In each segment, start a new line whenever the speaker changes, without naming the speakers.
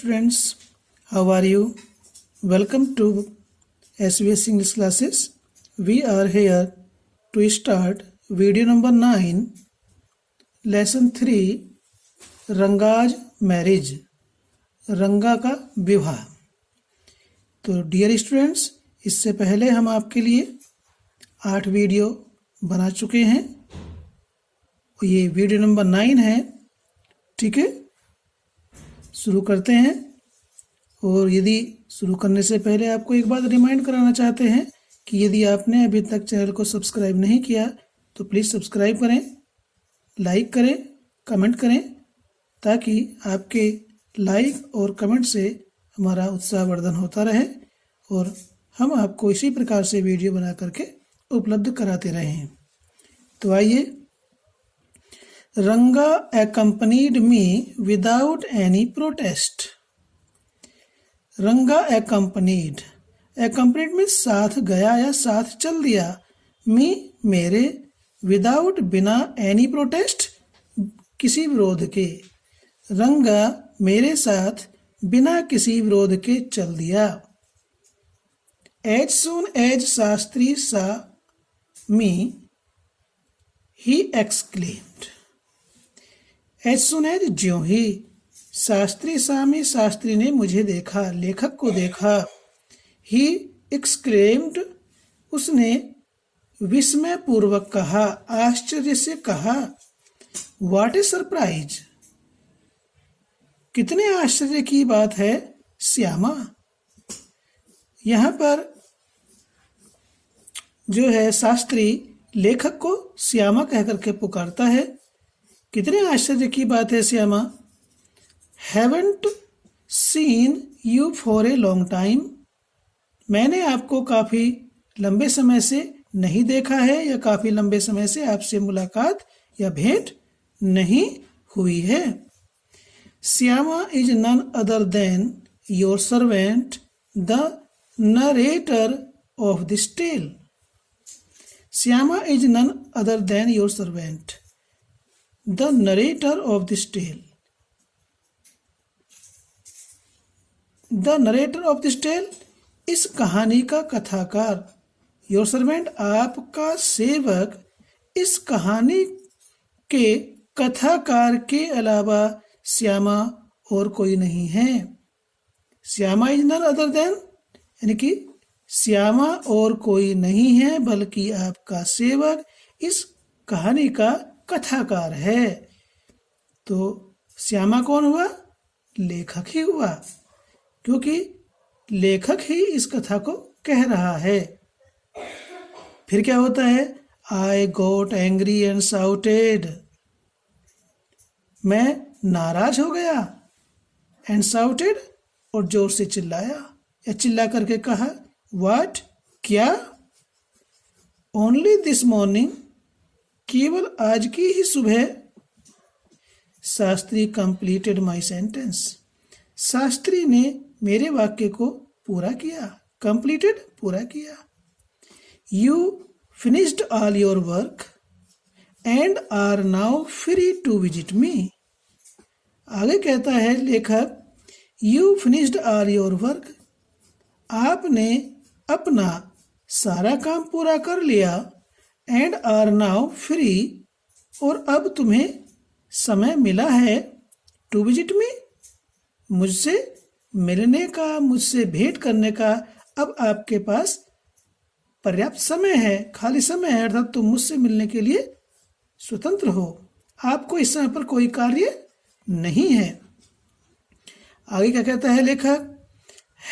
students, how are you? Welcome to SBS English classes. We are here to start video number 9, lesson 3, Ranga's marriage, रंगा का विवाह। तो dear students, इससे पहले हम आपके लिए 8 वीडियो बना चुके हैं। ये वीडियो नंबर 9 है। ठीक है, शुरू करते हैं। और यदि शुरू करने से पहले आपको एक बात रिमाइंड कराना चाहते हैं कि यदि आपने अभी तक चैनल को सब्सक्राइब नहीं किया तो प्लीज़ सब्सक्राइब करें, लाइक करें, कमेंट करें, ताकि आपके लाइक और कमेंट से हमारा उत्साहवर्धन होता रहे और हम आपको इसी प्रकार से वीडियो बना करके उपलब्ध कराते रहें। तो आइए। रंगा accompanied me without any protest. रंगा accompanied means साथ गया या साथ चल दिया। me मेरे, without बिना, any protest किसी विरोध के। रंगा मेरे साथ बिना किसी विरोध के चल दिया। As soon as Shastri saw me, he exclaimed. As soon as ज्यों ही, शास्त्री सामी शास्त्री ने मुझे देखा, लेखक को देखा। He exclaimed उसने विस्मय पूर्वक कहा, आश्चर्य से कहा। What a surprise, कितने आश्चर्य की बात है श्यामा। यहाँ पर जो है शास्त्री लेखक को श्यामा कहकर के पुकारता है। कितने आश्चर्य की बात है Shyama. Haven't seen you for a long time. मैंने आपको काफी लंबे समय से नहीं देखा है या काफी लंबे समय से आपसे मुलाकात या भेंट नहीं हुई है। Shyama is none other than your servant, the narrator of this tale. Shyama is none other than your servant, the narrator of this tale. The narrator of this tale, इस कहानी का कथाकार। Your servant, आपका सेवक। इस कहानी के कथाकार के अलावा श्यामा और कोई नहीं है। Shyama is none other than, यानी कि श्यामा और कोई नहीं है बल्कि आपका सेवक इस कहानी का कथाकार है। तो श्यामा कौन हुआ? लेखक ही हुआ, क्योंकि लेखक ही इस कथा को कह रहा है। फिर क्या होता है? I got angry and shouted. मैं नाराज हो गया। And shouted, और जोर से चिल्लाया या चिल्ला करके कहा। What? क्या? Only this morning, केवल आज की ही सुबह। Shastri completed my sentence. Shastri ने मेरे वाक्य को पूरा किया। Completed, पूरा किया। You finished all your work and are now free to visit me. आगे कहता है लेखक, You finished all your work. आपने अपना सारा काम पूरा कर लिया। And are now free, और अब तुम्हें समय मिला है to visit me, मुझसे मिलने का, मुझसे भेंट करने का। अब आपके पास पर्याप्त समय है, खाली समय है, अर्थात तुम मुझसे मिलने के लिए स्वतंत्र हो। आपको इस समय पर कोई कार्य नहीं है। आगे क्या कहता है लेखक?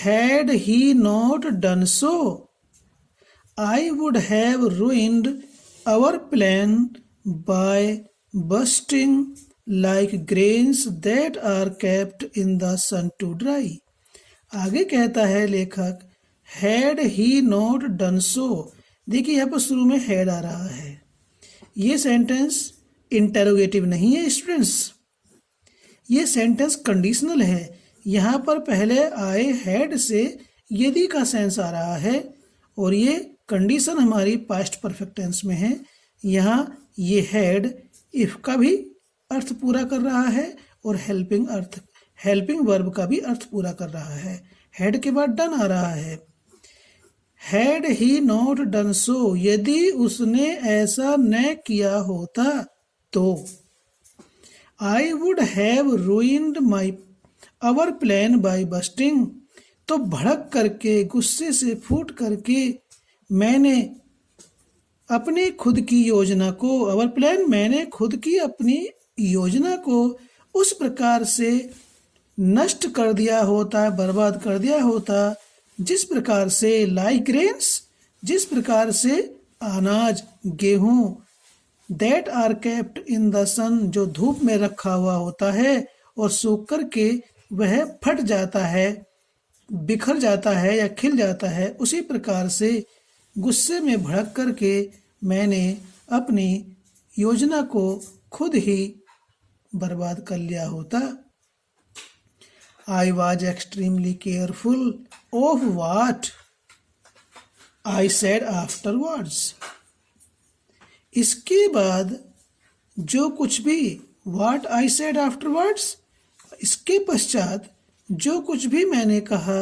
Had he not done so, I would have ruined our plan by bursting like grains that are kept in the sun to dry. आगे कहता है लेखक, had he not done so. देखिए यहाँ पर शुरू में had आ रहा है। ये सेंटेंस इंटेरोगेटिव नहीं है स्टूडेंट्स, ये सेंटेंस कंडीशनल है। यहाँ पर पहले आए हैड से यदि का सेंस आ रहा है और ये कंडीशन हमारी पास्ट परफेक्ट टेंस में है। यहाँ ये हैड इफ का भी अर्थ पूरा कर रहा है और हेल्पिंग अर्थ हेल्पिंग वर्ब का भी अर्थ पूरा कर रहा है। हैड के बाद डन आ रहा है। Had he not done so, यदि उसने ऐसा न किया होता तो। I would have ruined my our plan by busting, तो भड़क करके, गुस्से से फूट करके मैंने अपनी खुद की योजना को, अवर प्लान, मैंने खुद की अपनी योजना को उस प्रकार से नष्ट कर दिया होता, बर्बाद कर दिया होता, जिस प्रकार से लाइक ग्रेन्स, जिस प्रकार से अनाज, गेहूं, that are kept in the sun, जो धूप में रखा हुआ होता है और सूख कर के वह फट जाता है, बिखर जाता है या खिल जाता है, उसी प्रकार से गुस्से में भड़क करके मैंने अपनी योजना को खुद ही बर्बाद कर लिया होता। I was extremely careful of what I said afterwards. इसके बाद जो कुछ भी, what I said afterwards, इसके पश्चात जो कुछ भी मैंने कहा,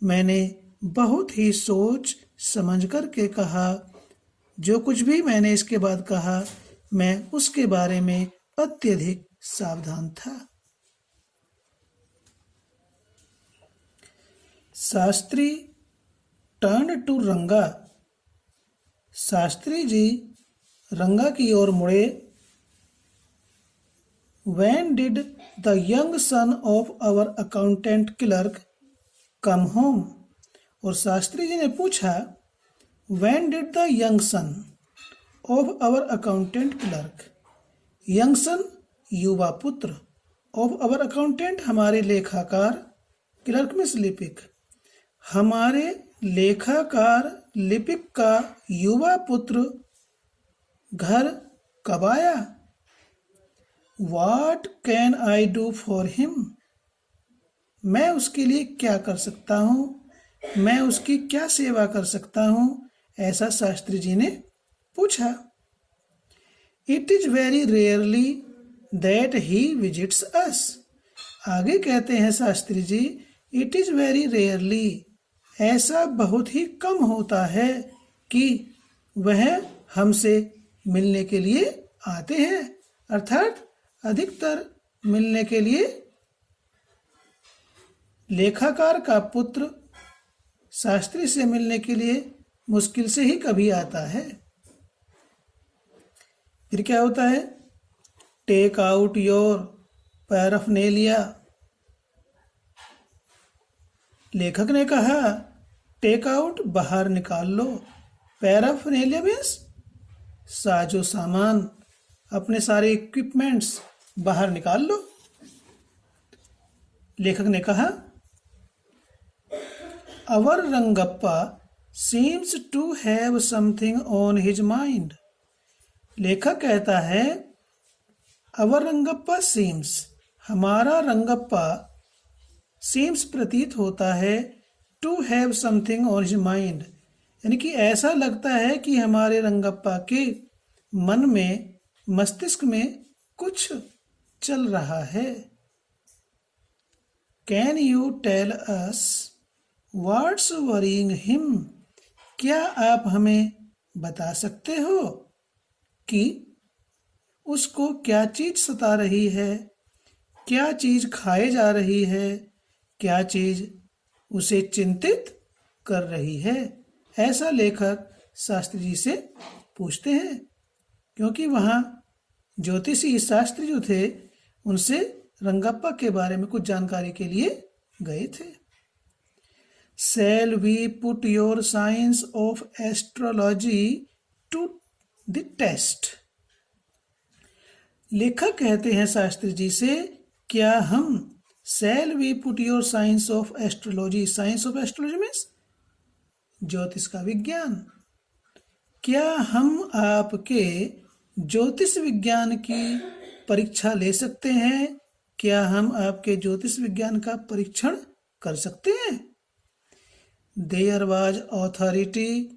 मैंने बहुत ही सोच समझ कर के कहा। जो कुछ भी मैंने इसके बाद कहा, मैं उसके बारे में अत्यधिक सावधान था। शास्त्री टर्न टू रंगा, शास्त्री जी रंगा की ओर मुड़े। When did the young son of our accountant clerk come home? और शास्त्री जी ने पूछा, When did the young son of our accountant clerk, young son युवा पुत्र, of our accountant हमारे लेखाकार, क्लर्क में लिपिक, हमारे लेखाकार लिपिक का युवा पुत्र घर कब आया? What can I do for him? मैं उसके लिए क्या कर सकता हूँ, मैं उसकी क्या सेवा कर सकता हूँ, ऐसा शास्त्री जी ने पूछा। It is very rarely that he visits us. आगे कहते हैं शास्त्री जी, It is very rarely, ऐसा बहुत ही कम होता है कि वह हमसे मिलने के लिए आते हैं, अर्थात अधिकतर मिलने के लिए लेखाकार का पुत्र शास्त्री से मिलने के लिए मुश्किल से ही कभी आता है। फिर क्या होता है? टेक आउट योर पैराफर्नेलिया, लेखक ने कहा टेक आउट बाहर निकाल लो, पैराफर्नेलिया मीन्स साजो सामान, अपने सारे इक्विपमेंट्स बाहर निकाल लो। लेखक ने कहा our Rangappa seems to have something on his mind. लेखक कहता है अवर रंगप्पा सीम्स, हमारा रंगप्पा, सीम्स प्रतीत होता है, to have something on his mind, यानी कि ऐसा लगता है कि हमारे रंगप्पा के मन में, मस्तिष्क में कुछ चल रहा है। Can you tell us what's worrying him? क्या आप हमें बता सकते हो कि उसको क्या चीज सता रही है, क्या चीज खाए जा रही है, क्या चीज उसे चिंतित कर रही है? ऐसा लेखक शास्त्री जी से पूछते हैं, क्योंकि वहाँ ज्योतिषी शास्त्री जो थे उनसे रंगप्पा के बारे में कुछ जानकारी के लिए गए थे। Shall we put your science of astrology to the test? लेखक कहते हैं शास्त्री जी से, क्या हम shall we put your science of astrology, science of astrology means ज्योतिष का विज्ञान, क्या हम आपके ज्योतिष विज्ञान की परीक्षा ले सकते हैं? क्या हम आपके ज्योतिष विज्ञान का परीक्षण कर सकते हैं? There was authority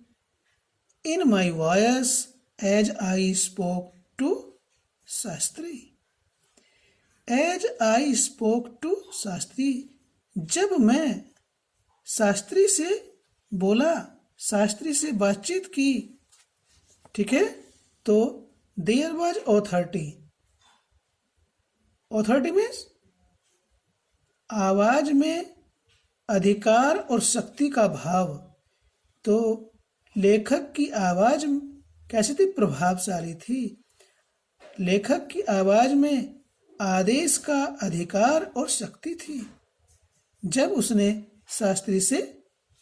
in my voice as I spoke to Shastri. As I spoke to Shastri, जब मैं शास्त्री से बोला, शास्त्री से बातचीत की। ठीक है, तो there was authority. Authority means आवाज में अधिकार और शक्ति का भाव। तो लेखक की आवाज कैसी थी? प्रभावशाली थी। लेखक की आवाज में आदेश का अधिकार और शक्ति थी जब उसने शास्त्री से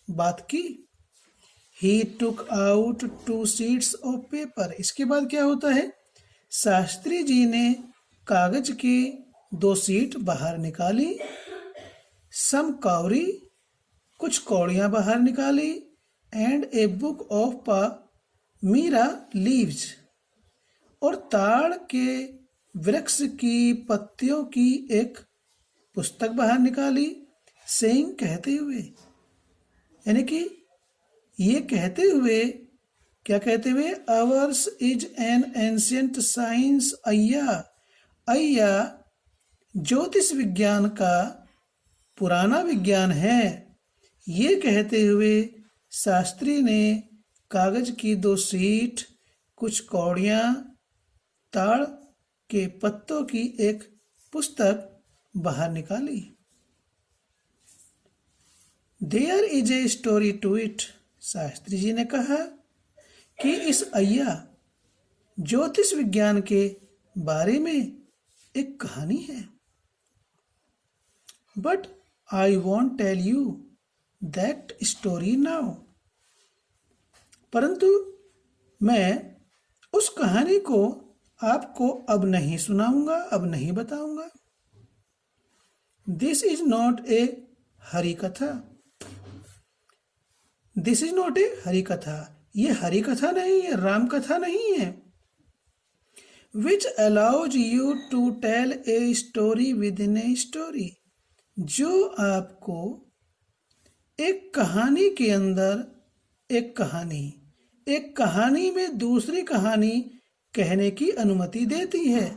बात की। He took out 2 sheets of paper। इसके बाद क्या होता है? शास्त्री जी ने कागज की 2 शीट बाहर निकाली। Some कौड़ी, कुछ कौड़ियां बाहर निकाली। And a book of palmyra leaves, और ताड़ के वृक्ष की पत्तियों की एक पुस्तक बाहर निकाली। Saying, कहते हुए, यानी कि ये कहते हुए, क्या कहते हुए? Ours is an ancient science। अय्या ज्योतिष विज्ञान का पुराना विज्ञान है। ये कहते हुए शास्त्री ने कागज की 2 शीट, कुछ कौड़ियां, ताड़ के पत्तों की एक पुस्तक बाहर निकाली। There is a story to it. Shastri ji ने कहा कि इस अय्या ज्योतिष विज्ञान के बारे में एक कहानी है। But I won't tell you that story now. परंतु मैं उस कहानी को आपको अब नहीं सुनाऊंगा, अब नहीं बताऊंगा। This is not a Hari katha. This is not a Hari katha. ये हरि कथा नहीं है, राम कथा नहीं है। Which allows you to tell a story within a story, जो आपको एक कहानी के अंदर एक कहानी में दूसरी कहानी कहने की अनुमति देती है।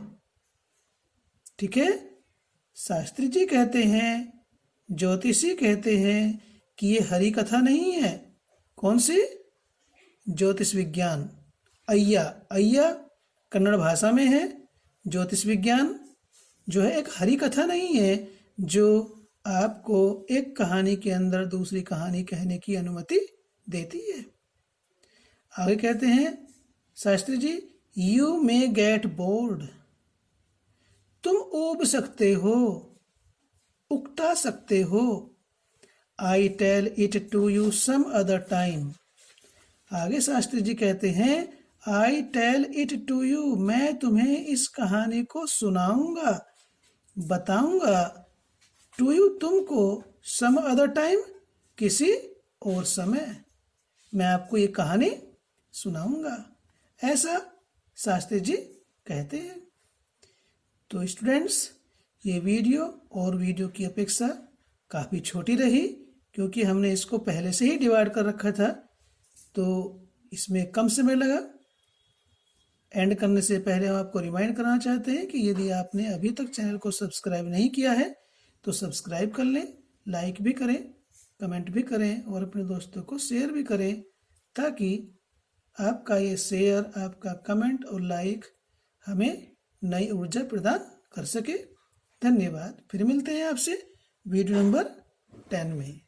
ठीक है, शास्त्री जी कहते हैं, ज्योतिषी कहते हैं कि ये हरि कथा नहीं है। कौन सी? ज्योतिष विज्ञान। अय्या कन्नड़ भाषा में है। ज्योतिष विज्ञान जो है एक हरि कथा नहीं है, जो आपको एक कहानी के अंदर दूसरी कहानी कहने की अनुमति देती है। आगे कहते हैं Shastri ji, you may get bored. तुम ऊब सकते हो, उकता सकते हो। I tell it to you some other time. आगे शास्त्री जी कहते हैं, I tell it to you, मैं तुम्हें इस कहानी को सुनाऊंगा, बताऊंगा। टू यू, तुमको। सम अदर टाइम, किसी और समय मैं आपको ये कहानी सुनाऊंगा। ऐसा शास्त्री जी कहते हैं। तो स्टूडेंट्स, ये वीडियो और वीडियो की अपेक्षा काफ़ी छोटी रही, क्योंकि हमने इसको पहले से ही डिवाइड कर रखा था, तो इसमें कम समय लगा। एंड करने से पहले हम आपको रिमाइंड करना चाहते हैं कि यदि आपने अभी तक चैनल को सब्सक्राइब नहीं किया है तो सब्सक्राइब कर लें, लाइक भी करें, कमेंट भी करें और अपने दोस्तों को शेयर भी करें, ताकि आपका ये शेयर, आपका कमेंट और लाइक हमें नई ऊर्जा प्रदान कर सके। धन्यवाद। फिर मिलते हैं आपसे वीडियो नंबर 10 में।